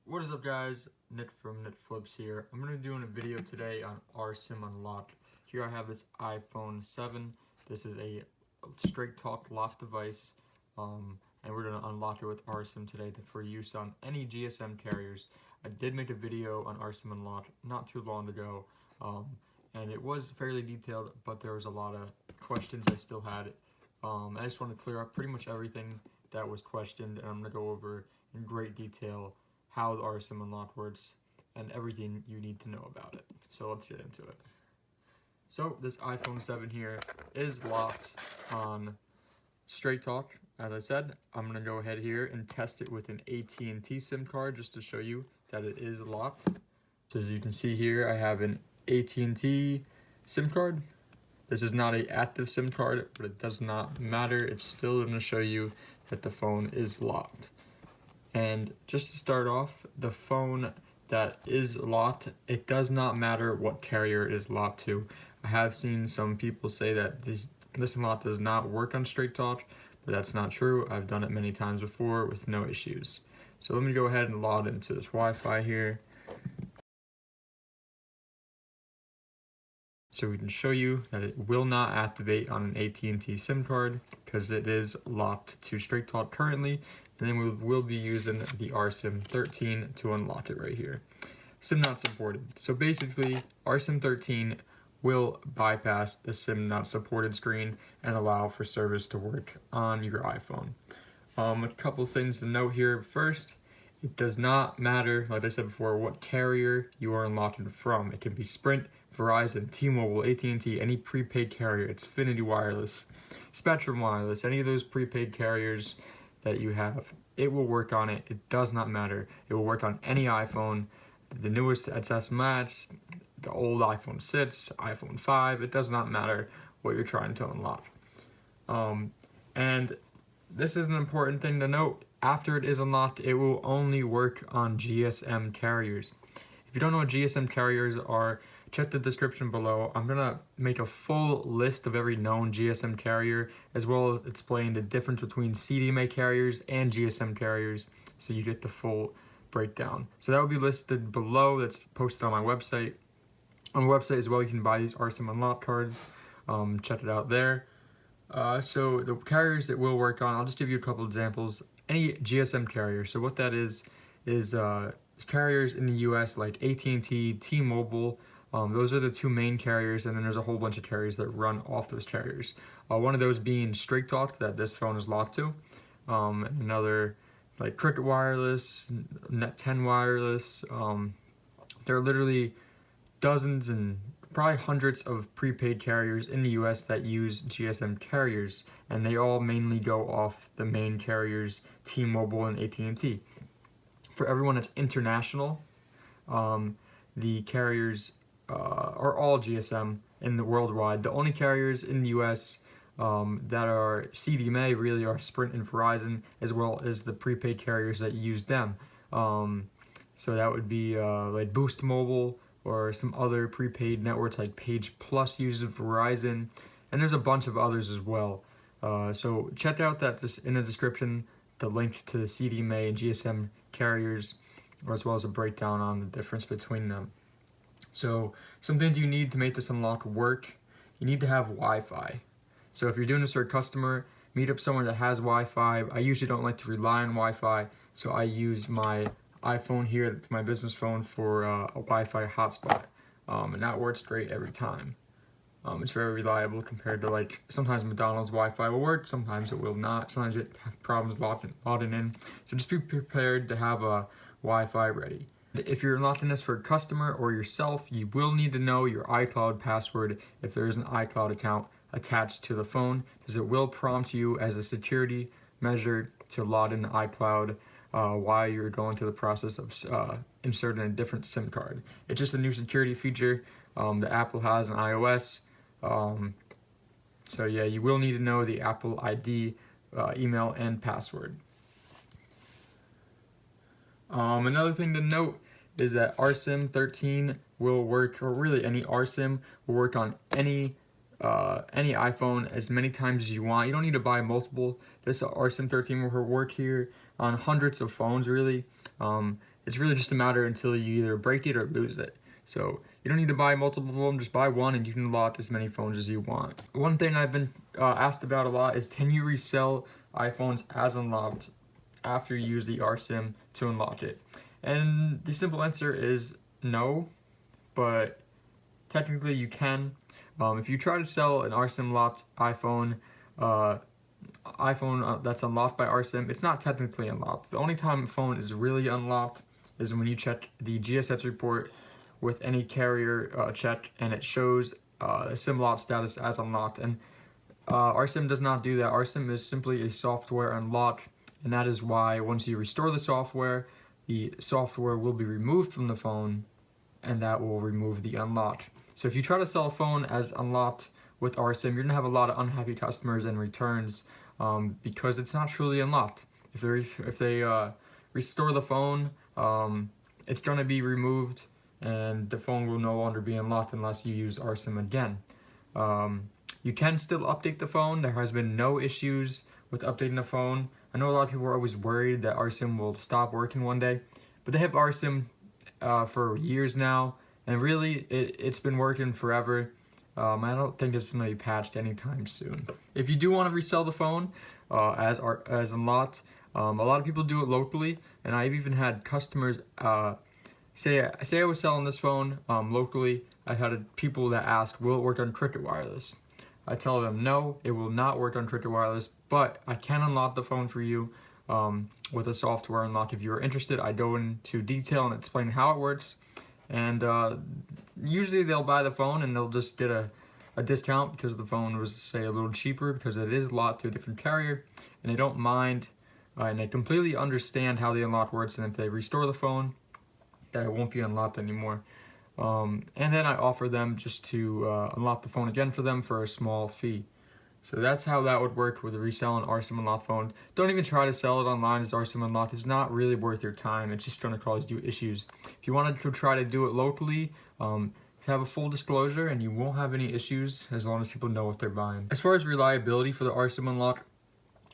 What is up, guys? Nick from Nick Flips here. I'm going to be doing a video today on RSIM unlock. Here I have this iPhone 7. This is a straight talk lock device, and we're going to unlock it with RSIM today for use on any GSM carriers. I did make a video on RSIM unlock not too long ago, and it was fairly detailed, but there was a lot of questions I still had. I just want to clear up pretty much everything that was questioned, and I'm going to go over in great detail how the RSIM unlock works and everything you need to know about it. So let's get into it. So this iPhone 7 here is locked on Straight Talk. As I said, I'm going to go ahead here and test it with an AT&T SIM card just to show you that it is locked. So as you can see here, I have an AT&T SIM card. This is not an active SIM card, but it does not matter. It's still going to show you that the phone is locked. And just to start off, the phone that is locked, it does not matter what carrier it is locked to. I have seen some people say that this unlock does not work on Straight Talk, but that's not true. I've done it many times before with no issues. So let me go ahead and log into this Wi-Fi here. So we can show you that it will not activate on an AT&T SIM card because it is locked to Straight Talk currently. And then we will be using the RSIM 13 to unlock it right here. SIM not supported. So basically, RSIM 13 will bypass the SIM not supported screen and allow for service to work on your iPhone. A couple things to note here. First, it does not matter, like I said before, what carrier you are unlocking from. It can be Sprint, Verizon, T-Mobile, AT&T, any prepaid carrier, Xfinity Wireless, Spectrum Wireless, any of those prepaid carriers that you have, it will work on it. It does not matter. It will work on any iPhone, the newest XS Max, the old iPhone 6, iPhone 5. It does not matter what you're trying to unlock. And this is an important thing to note. After it is unlocked, it will only work on GSM carriers. If you don't know what GSM carriers are, check the description below. I'm going to make a full list of every known GSM carrier, as well as explain the difference between CDMA carriers and GSM carriers, so you get the full breakdown. So that will be listed below. That's posted on my website. On the website as well, you can buy these RSIM unlock cards. Check it out there. So the carriers that will work on, I'll just give you a couple examples. Any GSM carrier. So what that is carriers in the US like AT&T, T-Mobile. Those are the two main carriers, and then there's a whole bunch of carriers that run off those carriers. One of those being Straight Talk that this phone is locked to. Another like Cricket Wireless, Net 10 Wireless. There are literally dozens and probably hundreds of prepaid carriers in the US that use GSM carriers, and they all mainly go off the main carriers, T-Mobile and AT&T. For everyone that's international, the carriers are all GSM in the worldwide. The only carriers in the US that are CDMA really are Sprint and Verizon, as well as the prepaid carriers that use them. So that would be like Boost Mobile or some other prepaid networks like Page Plus uses Verizon, and there's a bunch of others as well. So check out that in the description, the link to the CDMA and GSM carriers, as well as a breakdown on the difference between them. So some things you need to make this unlock work: you need to have Wi-Fi. So if you're doing this for a customer, meet up somewhere that has Wi-Fi. I usually don't like to rely on Wi-Fi, so I use my iPhone here, my business phone, for a Wi-Fi hotspot, and that works great every time. It's very reliable compared to, like, sometimes McDonald's Wi-Fi will work, sometimes it will not, sometimes it have problems logging in. So just be prepared to have a Wi-Fi ready. If you're unlocking this for a customer or yourself, you will need to know your iCloud password if there is an iCloud account attached to the phone, because it will prompt you as a security measure to log in iCloud while you're going through the process of inserting a different SIM card. It's just a new security feature that Apple has on iOS. So yeah, you will need to know the Apple ID, email, and password. Another thing to note is that RSIM 13 will work, or really any RSIM will work on any iPhone as many times as you want. You don't need to buy multiple. This RSIM 13 will work here on hundreds of phones, really. it's really just a matter until you either break it or lose it. So you don't need to buy multiple of them, just buy one and you can unlock as many phones as you want. One thing I've been asked about a lot is, can you resell iPhones as unlocked after you use the RSIM to unlock it? And the simple answer is no, but technically you can. If you try to sell an RSIM locked iPhone that's unlocked by RSIM, it's not technically unlocked. The only time a phone is really unlocked is when you check the GSS report with any carrier check and it shows SIM lock status as unlocked. And RSIM does not do that. RSIM is simply a software unlock, and that is why once you restore the software will be removed from the phone, and that will remove the unlock. So if you try to sell a phone as unlocked with RSIM, you're gonna have a lot of unhappy customers and returns because it's not truly unlocked. If they restore the phone, it's gonna be removed, and the phone will no longer be unlocked unless you use RSIM again. You can still update the phone. There has been no issues with updating the phone. I know a lot of people are always worried that RSIM will stop working one day, but they have RSIM for years now, and really it's been working forever. I don't think it's going to be patched anytime soon. If you do want to resell the phone as unlocked, a lot of people do it locally, and I've even had customers say I was selling this phone locally. I had people that asked, will it work on Cricket Wireless? I tell them no, it will not work on Cricket Wireless, but I can unlock the phone for you with a software unlock. If you're interested, I go into detail and explain how it works, and usually they'll buy the phone and they'll just get a discount because the phone was, say, a little cheaper because it is locked to a different carrier, and they don't mind, and they completely understand how the unlock works, and if they restore the phone, that it won't be unlocked anymore. And then I offer them just to unlock the phone again for them for a small fee. So that's how that would work with a reselling RSIM unlocked phone. Don't even try to sell it online as RSIM unlocked. It's not really worth your time. It's just going to cause you issues. If you wanted to try to do it locally, have a full disclosure and you won't have any issues as long as people know what they're buying. As far as reliability for the RSIM unlock,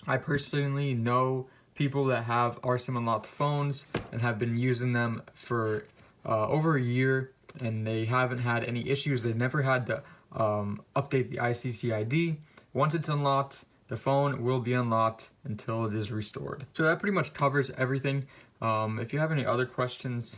I personally know people that have RSIM unlocked phones and have been using them for over a year, and they haven't had any issues. They've never had to update the ICCID. Once it's unlocked, the phone will be unlocked until it is restored. So that pretty much covers everything. If you have any other questions,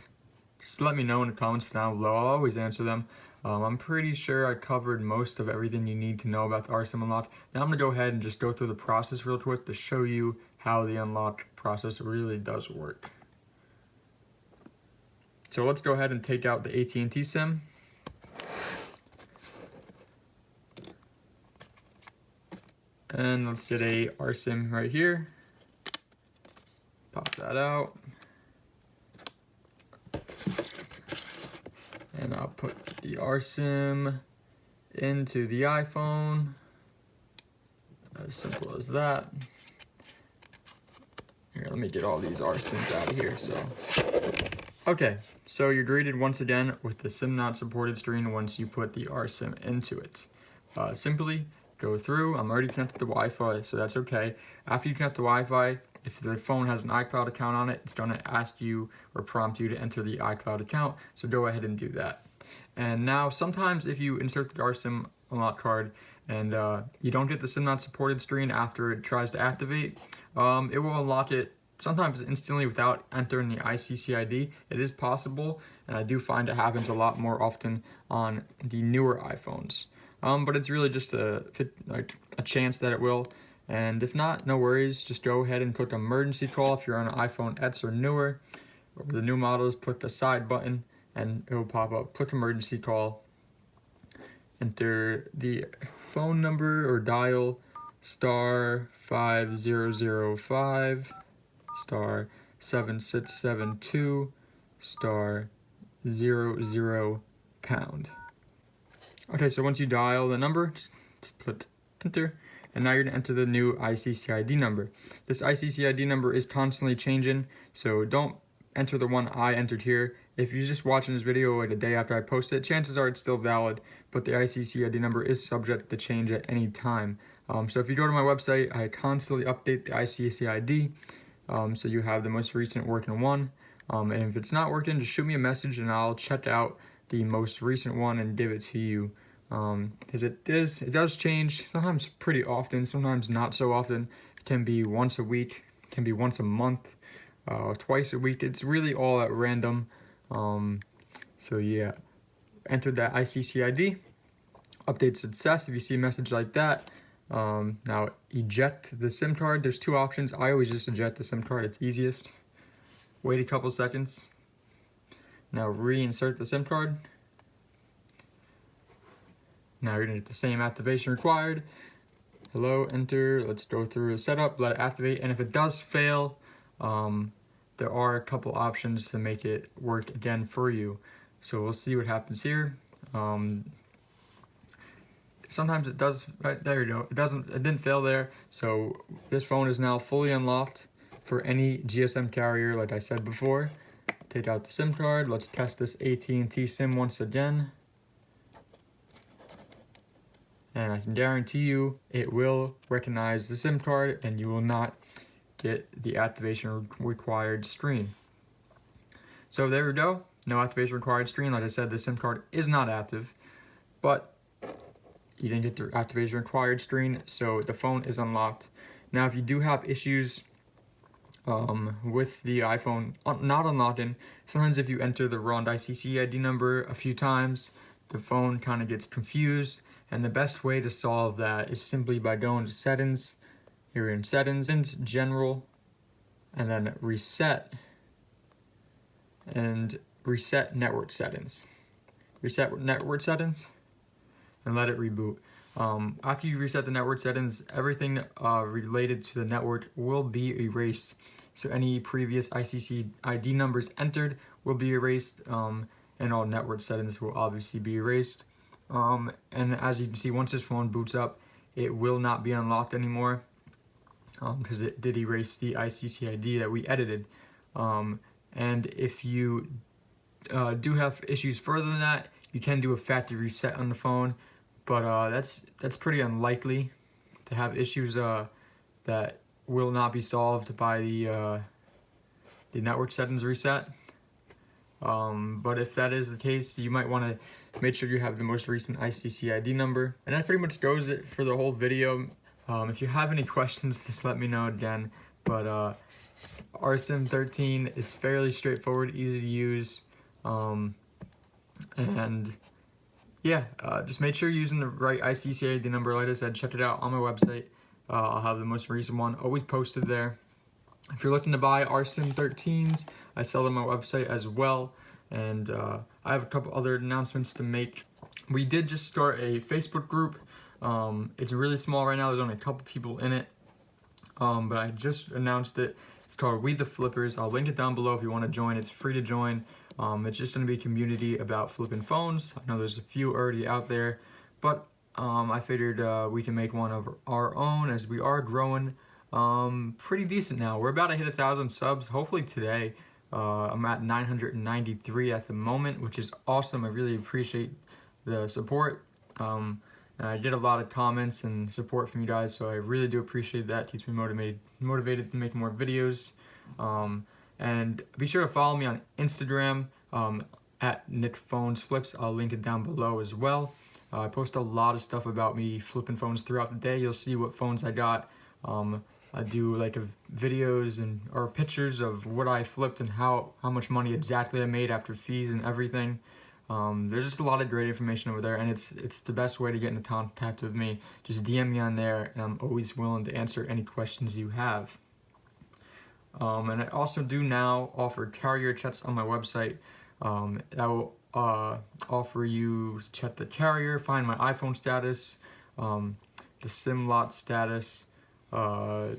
just let me know in the comments down below. I'll always answer them. I'm pretty sure I covered most of everything you need to know about the RSIM unlock. Now I'm going to go ahead and just go through the process real quick to show you how the unlock process really does work. So let's go ahead and take out the AT&T SIM. And let's get a RSIM right here. Pop that out. And I'll put the RSIM into the iPhone. As simple as that. Here, let me get all these RSIMs out of here. Okay, so you're greeted once again with the SIM not supported screen once you put the RSIM into it. Simply go through. I'm already connected to Wi-Fi, so that's okay. After you connect to Wi-Fi, if the phone has an iCloud account on it, it's going to ask you or prompt you to enter the iCloud account, so go ahead and do that. And now sometimes if you insert the RSIM unlock card and you don't get the SIM not supported screen after it tries to activate, it will unlock it sometimes instantly without entering the ICCID. It is possible, and I do find it happens a lot more often on the newer iPhones. But it's really just a chance that it will. And if not, no worries. Just go ahead and click emergency call if you're on an iPhone X or newer. Over the new models, click the side button and it will pop up. Click emergency call. Enter the phone number or dial *5005 *7672 *00#. Okay, so once you dial the number, just click enter, and now you're gonna enter the new ICCID number. This ICCID number is constantly changing, so don't enter the one I entered here. If you're just watching this video like a day after I post it, chances are it's still valid, but the ICCID number is subject to change at any time. So if you go to my website, I constantly update the ICCID, so you have the most recent working one. And if it's not working, just shoot me a message and I'll check out the most recent one and give it to you. Because it does change, sometimes pretty often, sometimes not so often. It can be once a week, it can be once a month, twice a week. It's really all at random. So yeah, enter that ICCID, update success. If you see a message like that, now eject the SIM card. There's two options. I always just eject the SIM card, it's easiest. Wait a couple seconds. Now reinsert the SIM card. Now you're gonna get the same activation required. Hello, enter, let's go through the setup, let it activate, and if it does fail, there are a couple options to make it work again for you. So we'll see what happens here. Sometimes it does, right, there you go, it didn't fail there. So this phone is now fully unlocked for any GSM carrier, like I said before. Take out the SIM card, let's test this AT&T SIM once again. And I can guarantee you it will recognize the SIM card and you will not get the activation required screen. So there we go, no activation required screen. Like I said, the SIM card is not active, but you didn't get the activation required screen, so the phone is unlocked. Now if you do have issues with the iPhone not unlocking, sometimes if you enter the wrong ICCID number a few times, the phone kind of gets confused. And the best way to solve that is simply by going to settings. Here in settings, general, and then reset, and reset network settings. Reset network settings, and let it reboot. After you reset the network settings, everything related to the network will be erased. So any previous ICCID numbers entered will be erased, and all network settings will obviously be erased. And as you can see, once this phone boots up, it will not be unlocked anymore, because it did erase the ICCID that we edited. And if you do have issues further than that, you can do a factory reset on the phone, but that's pretty unlikely to have issues that will not be solved by the network settings reset. But if that is the case, you might want to make sure you have the most recent ICCID number. And that pretty much goes it for the whole video. If you have any questions, just let me know again. But RSIM 13, it's fairly straightforward, easy to use. And yeah, just make sure you're using the right ICCID number. Like I said, check it out on my website. I'll have the most recent one always posted there. If you're looking to buy RSIM 13s, I sell them on my website as well. And I have a couple other announcements to make. We did just start a Facebook group. It's really small right now. There's only a couple people in it. But I just announced it. It's called We the Flippers. I'll link it down below if you want to join. It's free to join. It's just going to be a community about flipping phones. I know there's a few already out there, but I figured we can make one of our own as we are growing pretty decent now. We're about to hit 1,000 subs, hopefully today. I'm at 993 at the moment, which is awesome. I really appreciate the support. And I get a lot of comments and support from you guys, so I really do appreciate that. It keeps me motivated to make more videos. And be sure to follow me on Instagram at NickPhonesFlips. I'll link it down below as well. I post a lot of stuff about me flipping phones throughout the day. You'll see what phones I got. I do like videos or pictures of what I flipped and how much money exactly I made after fees and everything. There's just a lot of great information over there, and it's the best way to get into contact with me. Just DM me on there, and I'm always willing to answer any questions you have. And I also do now offer carrier checks on my website. I will offer you to check the carrier, find my iPhone status, the SIM lot status, the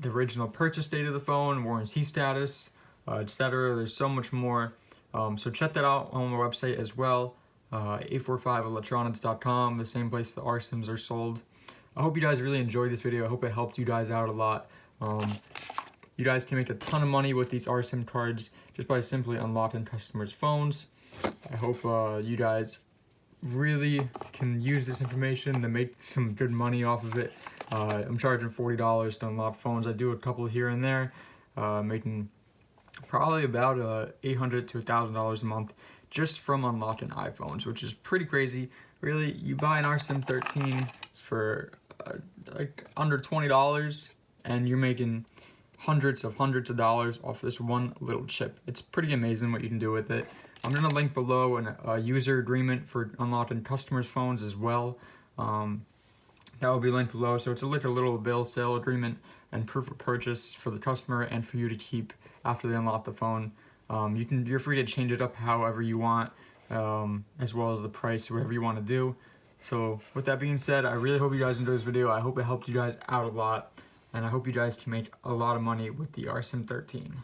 original purchase date of the phone, warranty status, etc. There's so much more. So check that out on my website as well, 845electronics.com, the same place the RSIMs are sold. I hope you guys really enjoyed this video. I hope it helped you guys out a lot. You guys can make a ton of money with these RSIM cards just by simply unlocking customers' phones. I hope you guys really can use this information to make some good money off of it. I'm charging $40 to unlock phones. I do a couple here and there, making probably about $800 to $1,000 a month just from unlocking iPhones, which is pretty crazy. Really, you buy an RSIM 13 for like under $20, and you're making hundreds of dollars off this one little chip. It's pretty amazing what you can do with it. I'm gonna link below a user agreement for unlocking customers' phones as well. That will be linked below. So it's like a little bill sale agreement and proof of purchase for the customer and for you to keep after they unlock the phone. You're free to change it up however you want, as well as the price, whatever you want to do. So with that being said, I really hope you guys enjoyed this video. I hope it helped you guys out a lot, and I hope you guys can make a lot of money with the RSIM 13.